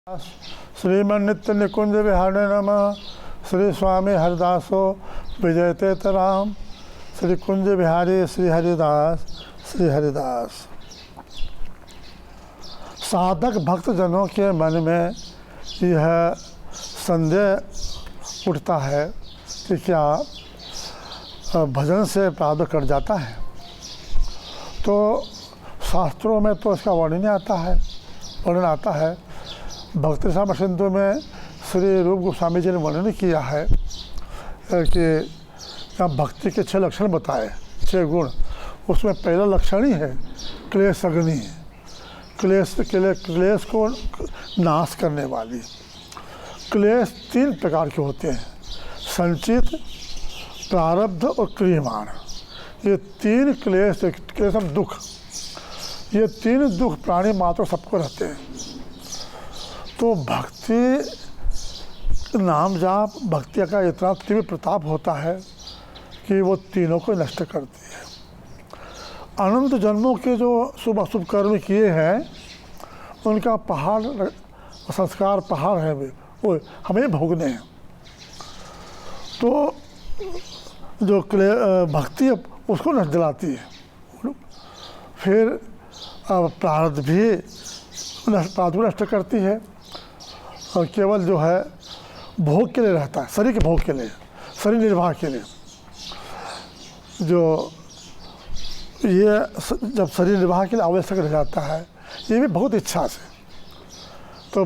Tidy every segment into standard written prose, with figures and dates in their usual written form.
श्रीमन नित्य निकुंज विहारे नमः। श्री स्वामी हरिदासो विजयते तराम। श्री कुंज बिहारी श्री हरिदास श्री हरिदास। साधक भक्तजनों के मन में यह संदेह उठता है कि क्या भजन से प्राप्त कर जाता है, तो शास्त्रों में तो इसका वर्णन आता है। भक्ति साम सिंधु में श्री रूप गोस्वामी जी ने वर्णन किया है कि भक्ति के 6 लक्षण बताए, 6 गुण। उसमें पहला लक्षण ही है क्लेश अग्नि, क्लेश को नाश करने वाली। क्लेश 3 प्रकार के होते हैं, संचित, प्रारब्ध और क्रियमाण। ये 3 क्लेश और दुख, ये 3 दुख प्राणी मात्र सबको रहते हैं। तो भक्ति नाम जाप, भक्ति का इतना तीव्र प्रताप होता है कि वो तीनों को नष्ट करती है। अनंत जन्मों के जो शुभ अशुभ कर्म किए हैं उनका पहाड़, संस्कार पहाड़ है, वो हमें भोगने हैं। तो जो भक्ति है उसको नष्ट दिलाती है। फिर प्रारब्ध भी नष्ट करती है और केवल जो है भोग के लिए रहता है, शरीर के भोग के लिए, शरीर निर्वाह के लिए। जो ये जब शरीर निर्वाह के लिए आवश्यक रह जाता है, ये भी बहुत इच्छा से, तो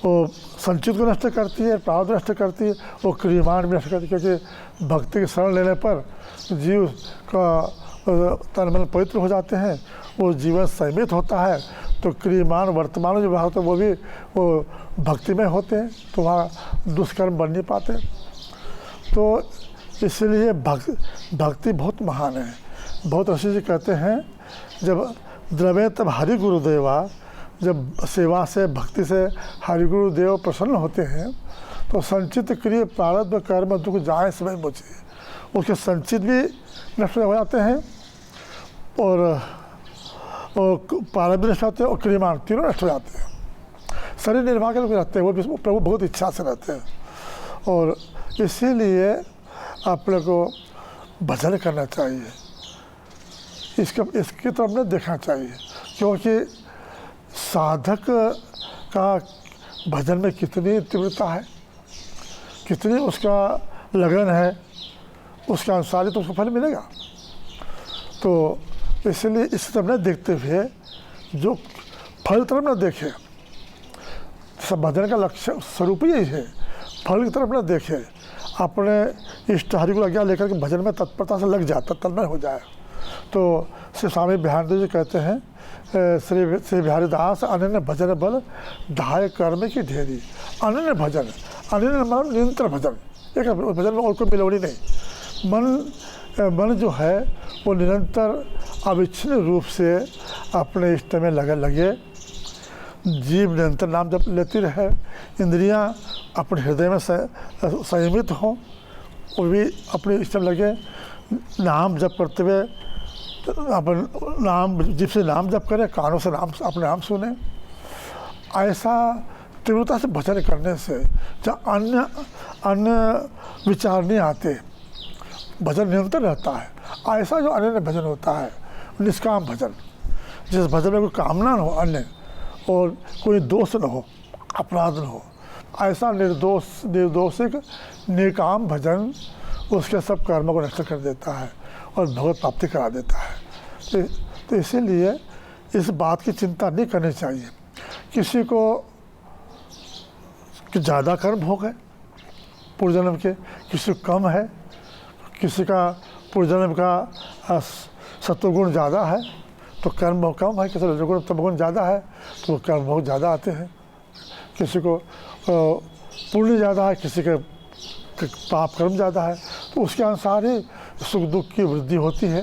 वो संचित को नष्ट करती है, प्रारब्ध नष्ट करती है, वो क्रियमाण भी नष्ट करती है। क्योंकि भक्ति की शरण लेने पर जीव का तन मन पवित्र हो जाते हैं, वो जीवन संयमित होता है। तो क्रियमाण वर्तमान जो भाव होते हैं वो भी वो भक्ति में होते हैं, तो वहाँ दुष्कर्म बन नहीं पाते। तो इसलिए भक्ति बहुत महान है। बहुत ऋषि जी कहते हैं, जब द्रवे तब हरि गुरुदेवा, जब सेवा से भक्ति से हरि गुरुदेव प्रसन्न होते हैं, तो संचित क्रिय प्रारब्ध कर्म दुख जाए समय मुझे, उसके संचित भी नष्ट हो जाते हैं और प्रारब्ध नष्ट होते हैं और क्रियमाण तीनों नष्ट हो जाते हैं। शरीर निर्वाह के लोग रहते हैं, वो भी प्रभु बहुत इच्छा से रहते हैं। और इसीलिए आप लोग को भजन करना चाहिए, इसकी तरफ न देखना चाहिए। क्योंकि साधक का भजन में कितनी तीव्रता है, कितनी उसका लगन है, उसके अनुसार ही तो उसको फल मिलेगा। तो इसलिए इस तरफ न देखते हुए, जो फल तरफ न देखे, सब भजन का लक्ष्य स्वरूप यही है, फल की तरफ न देखे, अपने इष्ट हरि को आज्ञा लेकर के भजन में तत्परता से लग जाता, तन्मय हो जाए। तो श्री स्वामी बिहारी जी कहते हैं, श्री बिहारी दास अनन्य भजन बल ढाय कर्म की ढेरी। अनन्य भजन, अनन्य मतलब निरंतर भजन, एक भजन में और कोई मिलौनी नहीं। मन जो है वो निरंतर अविच्छिन्न रूप से अपने इष्ट में लगे। जीव निरंतर नाम जप लेती रहे, इंद्रियां अपने हृदय में संयमित हों, वो भी अपने इष्ट में लगे। नाम जप करते हुए अपन नाम, जीभ से नाम जप करें, कानों से नाम, अपने नाम सुने। ऐसा तीव्रता से भजन करने से जहाँ अन्य विचार नहीं आते, भजन निरंतर रहता है। ऐसा जो अनन्य भजन होता है, निष्काम भजन, जिस भजन में कोई कामना न हो अन्य, और कोई दोष न हो, अपराध न हो, ऐसा निर्दोषिक निकाम भजन उसके सब कर्मों को नष्ट कर देता है और भगवत प्राप्ति करा देता है। तो इसीलिए इस बात की चिंता नहीं करनी चाहिए। किसी को ज़्यादा कर्म हो गए पूर्वजन्म के, किसी को कम है, किसी का पूर्वजन्म का सत्वगुण ज़्यादा है तो कर्म बहुत कम है, किसी रजोगुण तमोगुण ज़्यादा है तो कर्म बहुत ज़्यादा आते हैं। किसी को पुण्य ज़्यादा है, किसी के पाप कर्म ज़्यादा है, तो उसके अनुसार ही सुख दुख की वृद्धि होती है।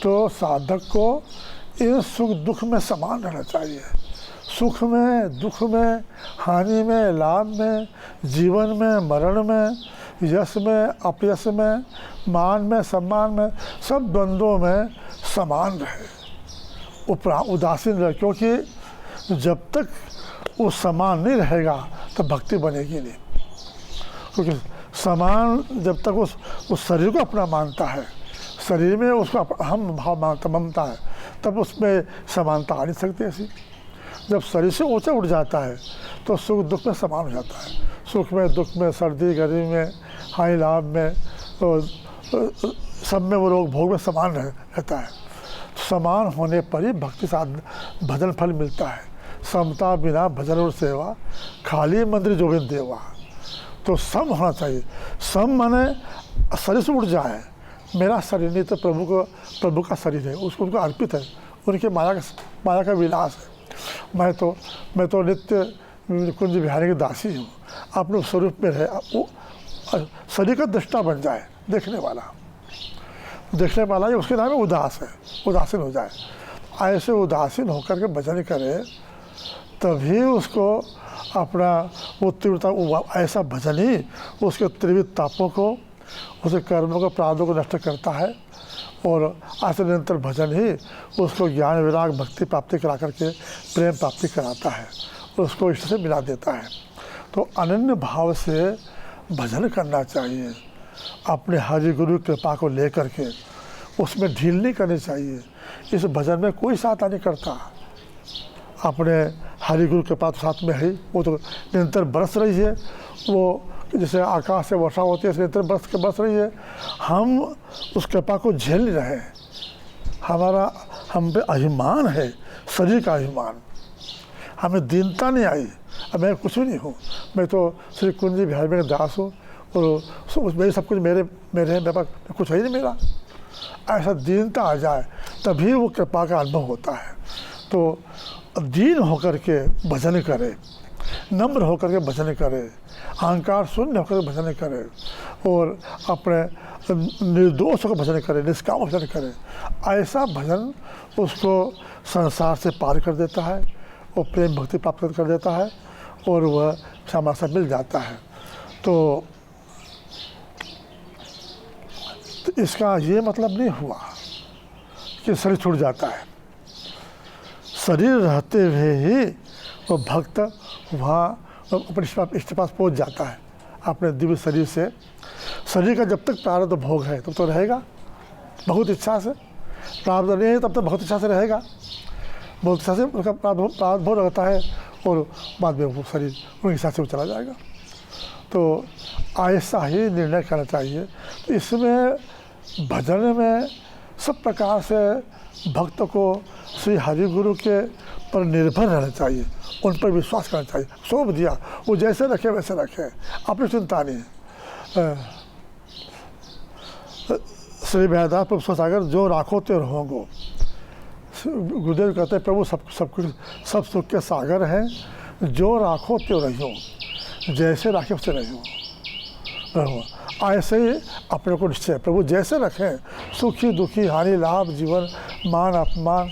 तो साधक को इन सुख दुख में समान रहना चाहिए। सुख में, दुख में, हानि में, लाभ में, जीवन में, मरण में, यश में, अपयश में, मान में, सम्मान में, सब द्वंद्वों में समान रहे, उदासीन रहे। क्योंकि जब तक वो समान नहीं रहेगा तो भक्ति बनेगी नहीं। क्योंकि समान जब तक उस शरीर को अपना मानता है, शरीर में उसका हम भाव ममता है, तब उसमें समानता आ नहीं सकती ऐसी। जब शरीर से ऊंचा उठ जाता है तो सुख दुख में समान हो जाता है, सुख में दुख में, सर्दी गर्मी में, हानि लाभ में, सब में वो लोग भोग में समान रहता है। समान होने पर ही भक्ति साध भजन फल मिलता है। समता बिना भजन और सेवा, खाली मंदिर जो बिन देवा। तो सम होना चाहिए। सम माने शरीर से उठ जाए, मेरा शरीर नहीं तो प्रभु का शरीर है, उसको उनको अर्पित है, उनके माया का विलास है। मैं तो नित्य कुंज बिहारी की दासी हूँ, अपने स्वरूप में रहे, वो शरीर का दृष्टा बन जाए, देखने वाला ही उसके नाम में उदास है, उदासीन हो जाए। ऐसे उदासीन होकर के भजन करे तभी उसको अपना वो तीव्रता, ऐसा भजन ही उसके त्रिविध तापों को, उसके कर्मों को, प्रारब्धों को नष्ट करता है। और ऐसे निरंतर भजन ही उसको ज्ञान विराग भक्ति प्राप्ति करा करके प्रेम प्राप्ति कराता है, उसको इष्ट से मिला देता है। तो अनन्य भाव से भजन करना चाहिए। अपने हरि गुरु कृपा को लेकर के उसमें ढील नहीं करनी चाहिए। इस भजन में कोई सहायता नहीं करता। अपने हरि गुरु कृपा तो साथ में है, वो तो निरंतर बरस रही है, वो जैसे आकाश से वर्षा होती है निरंतर बरस रही है। हम उस कृपा को झेल नहीं रहे। हम पे अभिमान है, शरीर का अभिमान, हमें दीनता नहीं आई। अब मैं कुछ भी नहीं हूँ, मैं तो श्री कुंज बिहारी में दास हूँ और मेरे सब कुछ मेरे पास कुछ है ही नहीं मेरा। ऐसा दीनता आ जाए तभी वो कृपा का अनुभव होता है। तो दीन होकर के भजन करे, नम्र होकर के भजन करे, अहंकार शून्य होकर के भजन करे और अपने निर्दोष होकर भजन करे, निष्काम भजन करे। ऐसा भजन उसको संसार से पार कर देता है, वो प्रेम भक्ति प्राप्त कर देता है और वह क्षमा से मिल जाता है। तो इसका ये मतलब नहीं हुआ कि शरीर छूट जाता है। शरीर रहते हुए ही वो भक्त वहाँ अपने इष्ट पास पहुँच जाता है अपने दिव्य शरीर से। शरीर का जब तक प्रारब्ध भोग है तब तो रहेगा, बहुत इच्छा से। प्रारब्ध नहीं है तब तक बहुत इच्छा से रहेगा, बहुत इच्छा से उसका प्रारब्ध भोग रहता है और बाद में वो शरीर उनकी इच्छा से वो चला जाएगा। तो ऐसा ही निर्णय करना चाहिए। तो इसमें भजन में सब प्रकार से भक्त को श्री हरि गुरु के पर निर्भर रहना चाहिए, उन पर विश्वास करना चाहिए। सौंप दिया, वो जैसे रखे वैसे रखे, अपनी चिंता नहीं। श्री व्यासदास प्रभु सागर जो राखो त्यो रहोगो। गुरुदेव कहते हैं प्रभु सब सुख के सागर हैं, जो राखो त्यो रहो, जैसे राखे उससे रहो। ऐसे ही अपने को निश्चय, प्रभु जैसे रखें, सुखी दुखी हानि लाभ जीवन मान अपमान,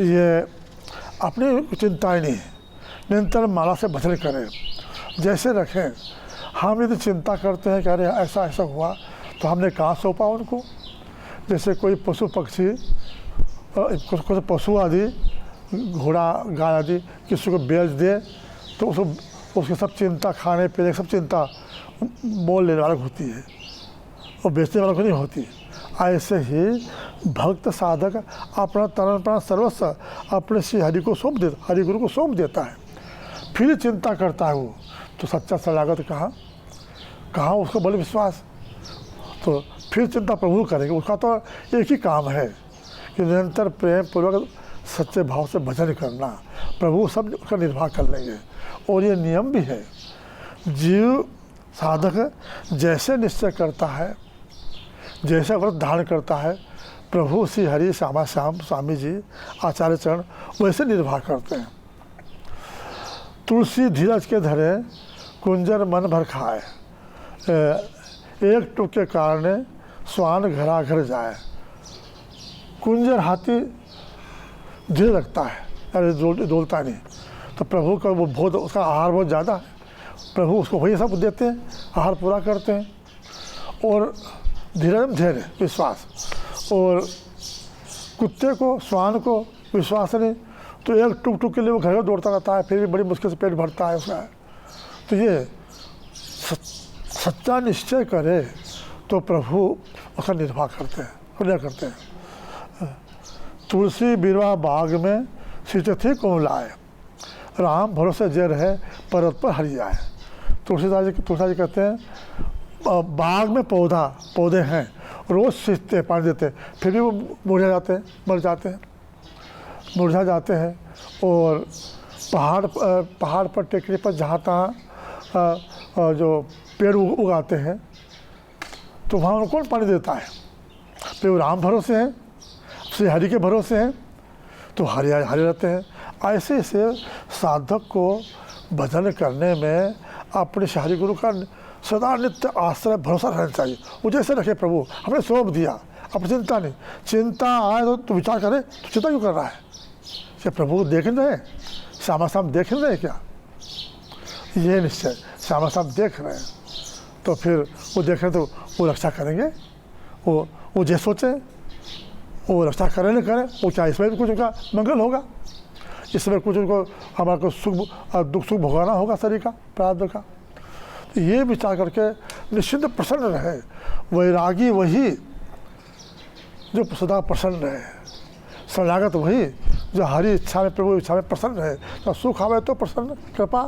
ये अपनी चिंताएं नहीं, निरंतर माला से भजन करें, जैसे रखें। हम यदि चिंता करते हैं कि अरे ऐसा हुआ तो हमने कहाँ सौंपा उनको। जैसे कोई पशु पक्षी, कुछ पशु आदि, घोड़ा गाय आदि किसी को बेच दे तो उसकी सब चिंता, खाने पीने की सब चिंता मोल लेने वाला होती है और बेचने वाला को नहीं होती। ऐसे ही भक्त साधक अपना तन प्राण सर्वस्व अपने श्री हरि को सौंप देता, हरि गुरु को सौंप देता है, फिर चिंता करता है वो। तो सच्चा शरणागत कहाँ उसको बल विश्वास, तो फिर चिंता प्रभु करेंगे। उसका तो एक ही काम है कि निरंतर प्रेम पूर्वक सच्चे भाव से भजन करना, प्रभु सब उसका निर्वाह कर लेंगे। और ये नियम भी है, जीव साधक जैसे निश्चय करता है, जैसा व्रत धारण करता है, प्रभु श्री हरि श्यामा श्याम स्वामी जी आचार्य चरण वैसे निर्वाह करते हैं। तुलसी धीरज के धरे कुंजर मन भर खाए, एक टुक के कारण स्वान घरा घर जाए। कुंजर हाथी धीरे रखता है, अरे डोलता नहीं, तो प्रभु का वो बहुत, उसका आहार बहुत ज़्यादा है, प्रभु उसको वही सब देते हैं, आहार पूरा करते हैं। और धैर्य विश्वास, और कुत्ते को, श्वान को विश्वास नहीं, तो एक टुक टुक के लिए वो घर दौड़ता रहता है, फिर भी बड़ी मुश्किल से पेट भरता है उसका। तो ये सच्चा निश्चय करे तो प्रभु उसका निर्वाह करते हैं, हृदय करते हैं। तुलसी बिरवा बाग में सींचे थी कोमलाए, राम भरोसे जे रहे पर्वत पर हरि आए। तुलसीदास जी कहते हैं बाग में पौधे हैं, रोज़ सींचते पानी देते, फिर भी वो मुरझा जाते हैं, मर जाते हैं, मुरझा जाते हैं। और पहाड़ पर टेकरी पर जहाँ तहाँ जो पेड़ उगाते हैं तो वहाँ उनको कौन पानी देता है? फिर वो राम भरोसे हैं, श्री हरि के भरोसे हैं तो हरि रहते हैं। ऐसे से साधक को भजन करने में अपने हरि गुरु का सदा नित्य आश्रय भरोसा रहना चाहिए। वो जैसे रखे प्रभु, हमने सौंप दिया, अब चिंता नहीं। चिंता आए तो विचार करे, तो चिंता क्यों कर रहा है? क्या प्रभु देख रहे, श्यामा शाम देख रहे क्या? ये निश्चय श्यामा शाम देख रहे हैं तो फिर वो देख रहे हैं तो वो रक्षा करेंगे। वो जैसे सोचे वो रक्षा करें न करें, वो क्या इसमें भी कुछ उनका मंगल होगा, इसमें कुछ उनको हमारे को दुख सुख भोगाना होगा शरीर का, प्रारब्ध का। तो ये विचार करके निश्चिंत प्रसन्न रहे। वैरागी वही जो सदा प्रसन्न रहे, शरणागत वही जो हरी इच्छा में प्रभु इच्छा में प्रसन्न रहे। तो सुख आवे तो प्रसन्न कृपा,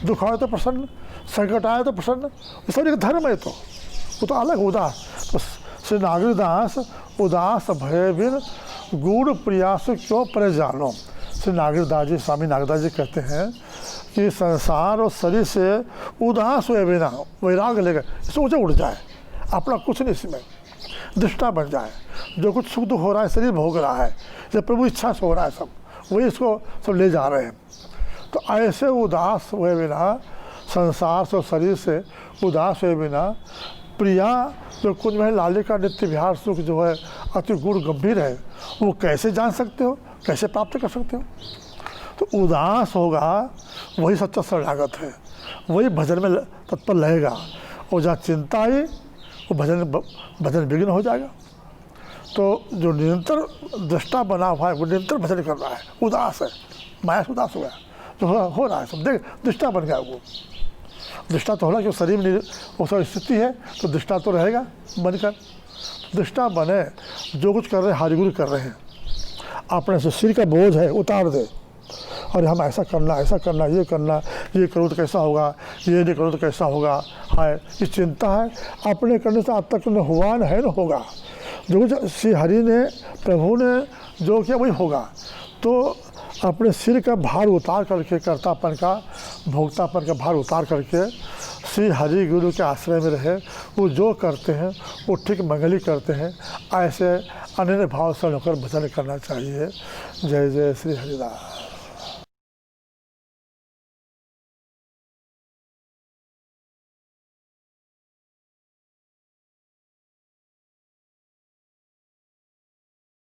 दुख आवे तो प्रसन्न, संकट आए तो प्रसन्न, ये सब एक धर्म है। तो वो तो अलग उदास। तो श्री नागरिकदास उदास भय बिन गूढ़ प्रयास क्यों परे जानो। श्री नागरिकदास जी, स्वामी नागरिकदास जी कहते हैं कि संसार और शरीर से उदास हुए बिना वैराग लेकर इससे ऊँचे उठ जाए, अपना कुछ नहीं इसमें दृष्टा बन जाए। जो कुछ सुख दुख हो रहा है शरीर भोग रहा है, जब प्रभु इच्छा से हो रहा है सब, वही इसको सब ले जा रहे हैं। तो ऐसे उदास हुए बिना, संसार से शरीर से उदास हुए बिना, प्रिया जो कुंज में लाली का नित्य विहार सुख जो है अति गुण गंभीर है, वो कैसे जान सकते हो, कैसे प्राप्त कर सकते हो? तो उदास होगा वही सच्चा शरणागत है, वही भजन में तत्पर रहेगा। और जहाँ चिंता आई वो भजन विघ्न हो जाएगा। तो जो निरंतर दृष्टा बना हुआ है वो निरंतर भजन कर रहा है, उदास है, माया से उदास हो गया, जो हो रहा है सब देख दृष्टा बन गया। वो दृष्टा तो होला कि शरीर में वो सब स्थिति है तो दृष्टा तो रहेगा बनकर। दृष्टा बने, जो कुछ कर रहे हैं हरिगुरु कर रहे हैं, अपने से सिर का बोझ है उतार दे, और हम ऐसा करना ये करना, ये करो तो कैसा होगा, ये नहीं करो तो कैसा होगा, हाय ये चिंता है। अपने करने से आज तक न हुआ न है न होगा। जो कुछ श्री हरि ने प्रभु ने जो किया वही होगा। तो अपने सिर का भार उतार करके, कर्तापन का भोक्तापन का भार उतार करके श्री हरि गुरु के आश्रय में रहे। वो जो करते हैं वो ठीक मंगल ही करते हैं। ऐसे अनन्य भाव से होकर भजन करना चाहिए। जय जय श्री हरिदास।